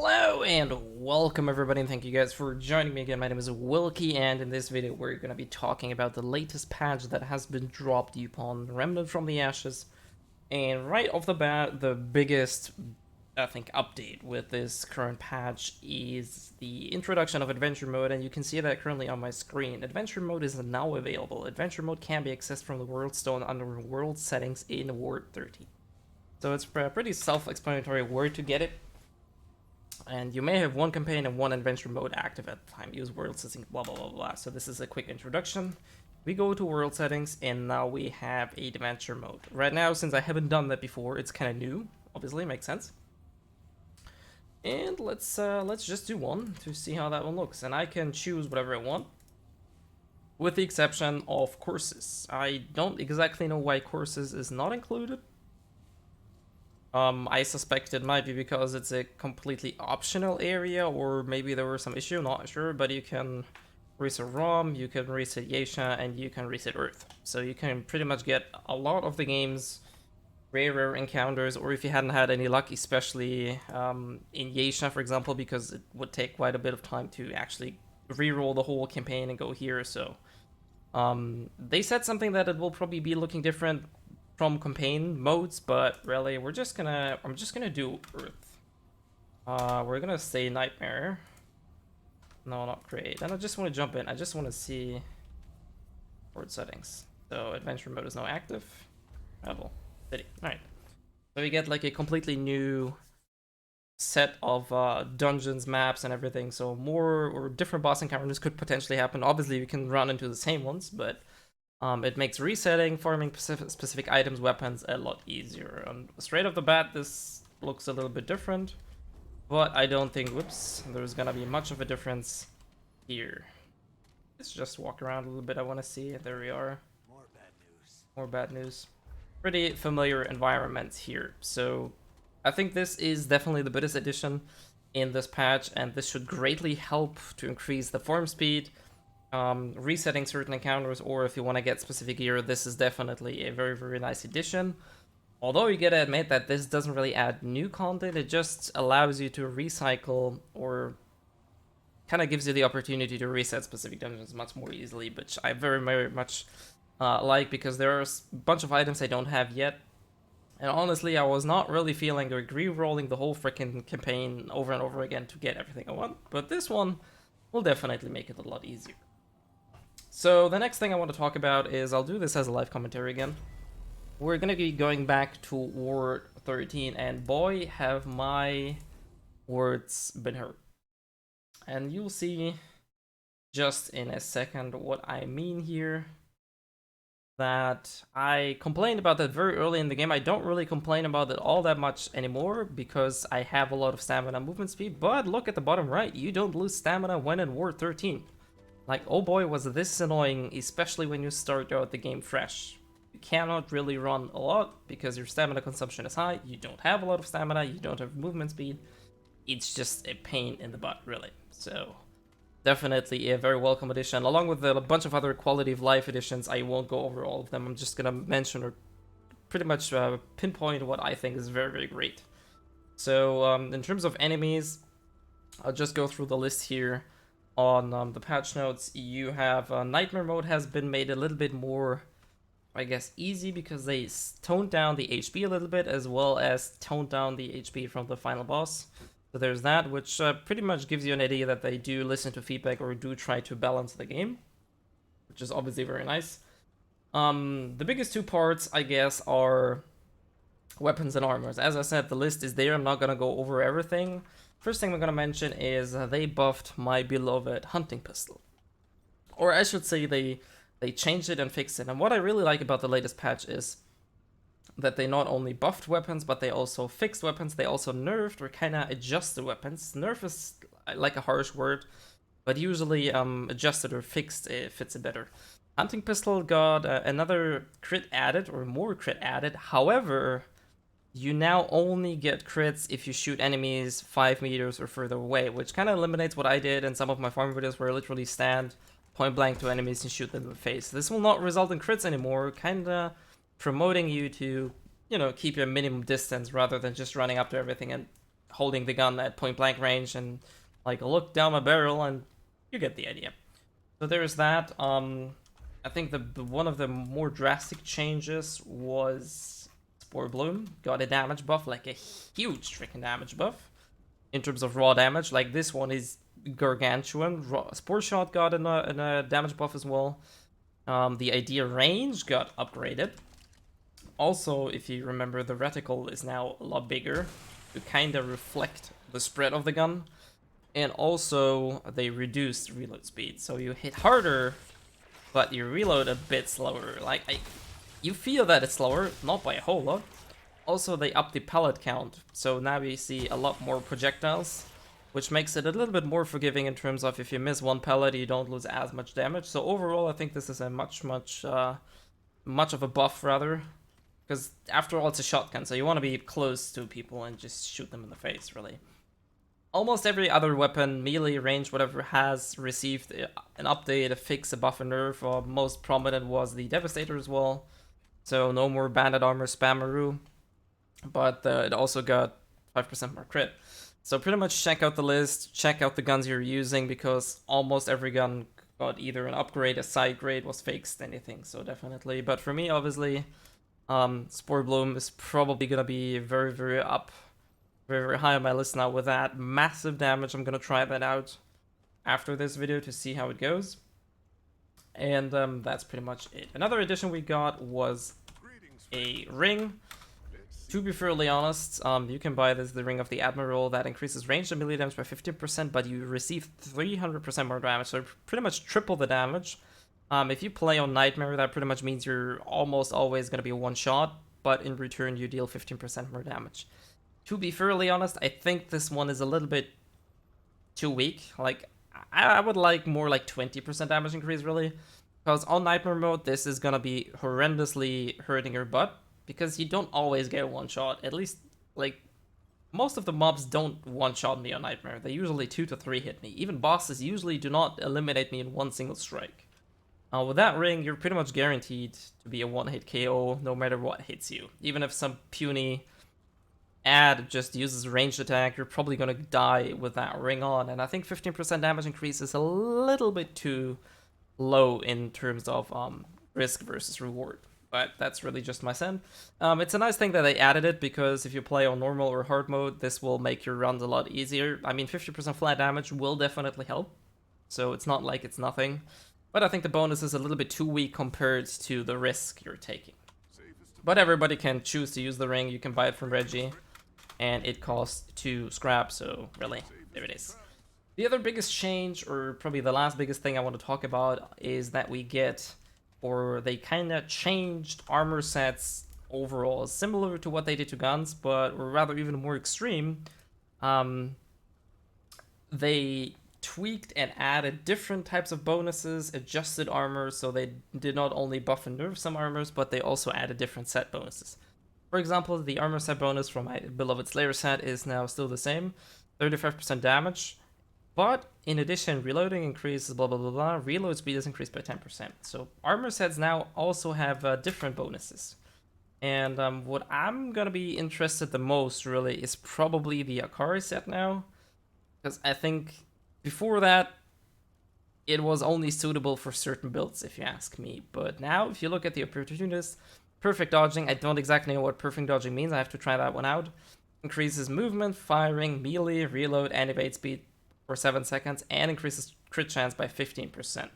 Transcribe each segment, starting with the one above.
Hello and welcome everybody, and thank you guys for joining me again. My name is Wilkie, and in this video we're going to be talking about the latest patch that has been dropped upon Remnant from the Ashes. And right off the bat, the biggest, I think, update with this current patch is the introduction of Adventure Mode, and you can see that currently on my screen. Adventure Mode is now available. Adventure Mode can be accessed from the World Stone under World Settings in Ward 13. So it's pretty self-explanatory where to get it. And you may have one campaign and one adventure mode active at the time. Use world settings, blah blah blah blah. So this is a quick introduction. We go to world settings, and now we have a adventure mode. Right now, since I haven't done that before, it's kind of new. Obviously, makes sense. And let's just do one to see how that one looks. And I can choose whatever I want, with the exception of courses. I don't exactly know why courses is not included. I suspect it might be because it's a completely optional area, or maybe there was some issue, not sure, but you can reset ROM, you can reset Yeisha, and you can reset Earth. So you can pretty much get a lot of the game's rare encounters, or if you hadn't had any luck, especially in Yeisha, for example, because it would take quite a bit of time to actually re-roll the whole campaign and go here, so... they said something that it will probably be looking different from campaign modes, but really I'm just gonna do Earth. We're gonna say Nightmare. No, not Create. And I just want to jump in. I just want to see board settings. So adventure mode is now active. Travel city. Alright. So we get like a completely new set of dungeons, maps, and everything. So more or different boss encounters could potentially happen. Obviously, we can run into the same ones, but it makes resetting, farming specific items, weapons a lot easier. And straight off the bat, this looks a little bit different, but I don't think, whoops, there's gonna be much of a difference here. Let's just walk around a little bit. I want to see. There we are. More bad news. More bad news. Pretty familiar environments here. So I think this is definitely the biggest addition in this patch, and this should greatly help to increase the farm speed. Resetting certain encounters, or if you want to get specific gear, this is definitely a very nice addition. Although you gotta admit that this doesn't really add new content, it just allows you to recycle, or kind of gives you the opportunity to reset specific dungeons much more easily, which I very much like, because there are a bunch of items I don't have yet. And honestly, I was not really feeling like re-rolling the whole freaking campaign over and over again to get everything I want, but this one will definitely make it a lot easier. So the next thing I want to talk about is, I'll do this as a live commentary again. We're going to be going back to Ward 13, and boy, have my words been heard. And you'll see just in a second what I mean here. That I complained about that very early in the game. I don't really complain about it all that much anymore, because I have a lot of stamina and movement speed, but look at the bottom right, you don't lose stamina when in Ward 13. Like, oh boy, was this annoying, especially when you start out the game fresh. You cannot really run a lot because your stamina consumption is high, you don't have a lot of stamina, you don't have movement speed. It's just a pain in the butt, really. So definitely a very welcome addition, along with a bunch of other quality of life additions. I won't go over all of them, I'm just gonna mention or pretty much pinpoint what I think is very great. So in terms of enemies, I'll just go through the list here. On the patch notes, you have Nightmare Mode has been made a little bit more, I guess, easy, because they toned down the HP a little bit, as well as toned down the HP from the final boss. So there's that, which pretty much gives you an idea that they do listen to feedback, or do try to balance the game, which is obviously very nice. The biggest two parts, I guess, are weapons and armors. As I said, the list is there. I'm not gonna go over everything. First thing I'm gonna mention is they buffed my beloved hunting pistol. Or I should say they changed it and fixed it. And what I really like about the latest patch is that they not only buffed weapons, but they also fixed weapons. They also nerfed or kind of adjusted weapons. Nerf is like a harsh word, but usually adjusted or fixed fits it better. Hunting pistol got another crit added, or more crit added. However, you now only get crits if you shoot enemies 5 meters or further away, which kind of eliminates what I did in some of my farm videos, where I literally stand point blank to enemies and shoot them in the face. This will not result in crits anymore, kind of promoting you to, you know, keep your minimum distance rather than just running up to everything and holding the gun at point blank range and like look down my barrel, and you get the idea. So there's that. I think the one of the more drastic changes was Spore Bloom got a damage buff, like a huge freaking damage buff in terms of raw damage. Like this one is gargantuan. Spore Shot got a damage buff as well. The idea range got upgraded. Also, if you remember, the reticle is now a lot bigger to kind of reflect the spread of the gun. And also, they reduced reload speed, so you hit harder, but you reload a bit slower. Like, you feel that it's slower, not by a whole lot. Also, they upped the pellet count, so now we see a lot more projectiles, which makes it a little bit more forgiving in terms of if you miss one pellet, you don't lose as much damage. So overall, I think this is a much of a buff, rather. Because after all, it's a shotgun, so you want to be close to people and just shoot them in the face, really. Almost every other weapon, melee, range, whatever, has received an update, a fix, a buff, a nerf. Most prominent was the Devastator as well. So no more Bandit Armor Spammeroo. But it also got 5% more crit. So pretty much check out the list, check out the guns you're using, because almost every gun got either an upgrade, a side grade, was fixed, anything. So definitely. But for me, obviously, Spore Bloom is probably going to be very, very high on my list now with that. Massive damage. I'm going to try that out after this video to see how it goes. And that's pretty much it. Another addition we got was a ring. To be fairly honest, you can buy this, the Ring of the Admiral, that increases range and melee damage by 15%, but you receive 300% more damage, so pretty much triple the damage. If you play on Nightmare, that pretty much means you're almost always going to be one shot, but in return you deal 15% more damage. To be fairly honest, I think this one is a little bit too weak. Like, I would like more like 20% damage increase, really. Because on Nightmare mode, this is going to be horrendously hurting your butt. Because you don't always get one shot. At least, like, most of the mobs don't one-shot me on Nightmare. They usually 2 to 3 hit me. Even bosses usually do not eliminate me in one single strike. With that ring, you're pretty much guaranteed to be a one-hit KO no matter what hits you. Even if some puny ad just uses ranged attack, you're probably gonna die with that ring on. And I think 15% damage increase is a little bit too low in terms of risk versus reward. But that's really just my sense. It's a nice thing that they added it, because if you play on normal or hard mode, this will make your runs a lot easier. I mean, 50% flat damage will definitely help, so it's not like it's nothing. But I think the bonus is a little bit too weak compared to the risk you're taking. But everybody can choose to use the ring. You can buy it from Reggie, and it costs 2 scrap, so really, there it is. The other biggest change, or probably the last biggest thing I want to talk about, is that we get, or they kind of changed armor sets overall, similar to what they did to guns, but or rather even more extreme. They tweaked and added different types of bonuses, adjusted armor, so they did not only buff and nerf some armors, but they also added different set bonuses. For example, the armor set bonus from my beloved Slayer set is now still the same, 35% damage. But in addition, reloading increases, blah blah blah blah, reload speed is increased by 10%. So armor sets now also have different bonuses. And what I'm gonna be interested the most, really, is probably the Akari set now. Because I think before that, it was only suitable for certain builds, if you ask me. But now, if you look at the opportunities, perfect dodging, I don't exactly know what perfect dodging means, I have to try that one out. Increases movement, firing, melee, reload, and evade speed for 7 seconds, and increases crit chance by 15%.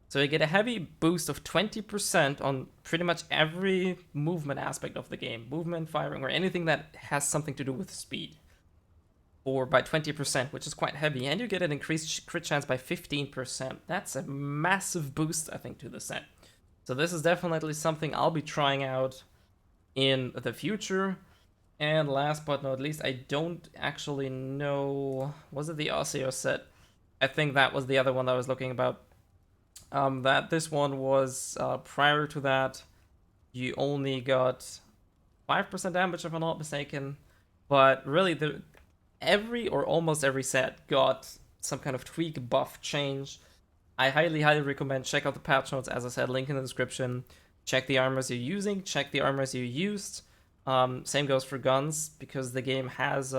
So you get a heavy boost of 20% on pretty much every movement aspect of the game. Movement, firing, or anything that has something to do with speed. Or by 20%, which is quite heavy. And you get an increased crit chance by 15%. That's a massive boost, I think, to the set. So this is definitely something I'll be trying out in the future. And last but not least, I don't actually know... Was it the Osseo set? I think that was the other one that I was looking about. That this one was prior to that, you only got 5% damage if I'm not mistaken. But really, every or almost every set got some kind of tweak, buff, change. I highly recommend check out the patch notes. As I said, link in the description. Check the armors you're using, check the armors you used. Same goes for guns, because the game has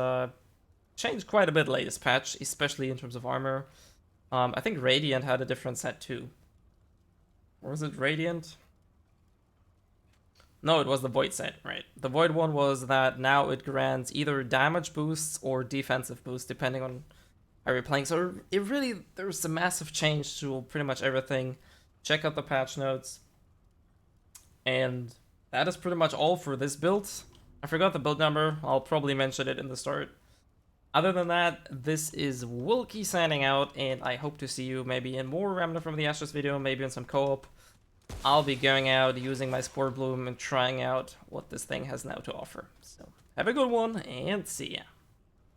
changed quite a bit latest patch, especially in terms of armor. I think Radiant had a different set too. Or was it Radiant? No, it was the Void set, right? The Void one was that now it grants either damage boosts or defensive boosts, depending on how you're playing. So it really, there's a massive change to pretty much everything. Check out the patch notes. And that is pretty much all for this build. I forgot the build number. I'll probably mention it in the start. Other than that, this is Wilkie signing out, and I hope to see you maybe in more Remnant from the Ashes video, maybe in some co-op. I'll be going out, using my Spore Bloom, and trying out what this thing has now to offer. So, have a good one, and see ya.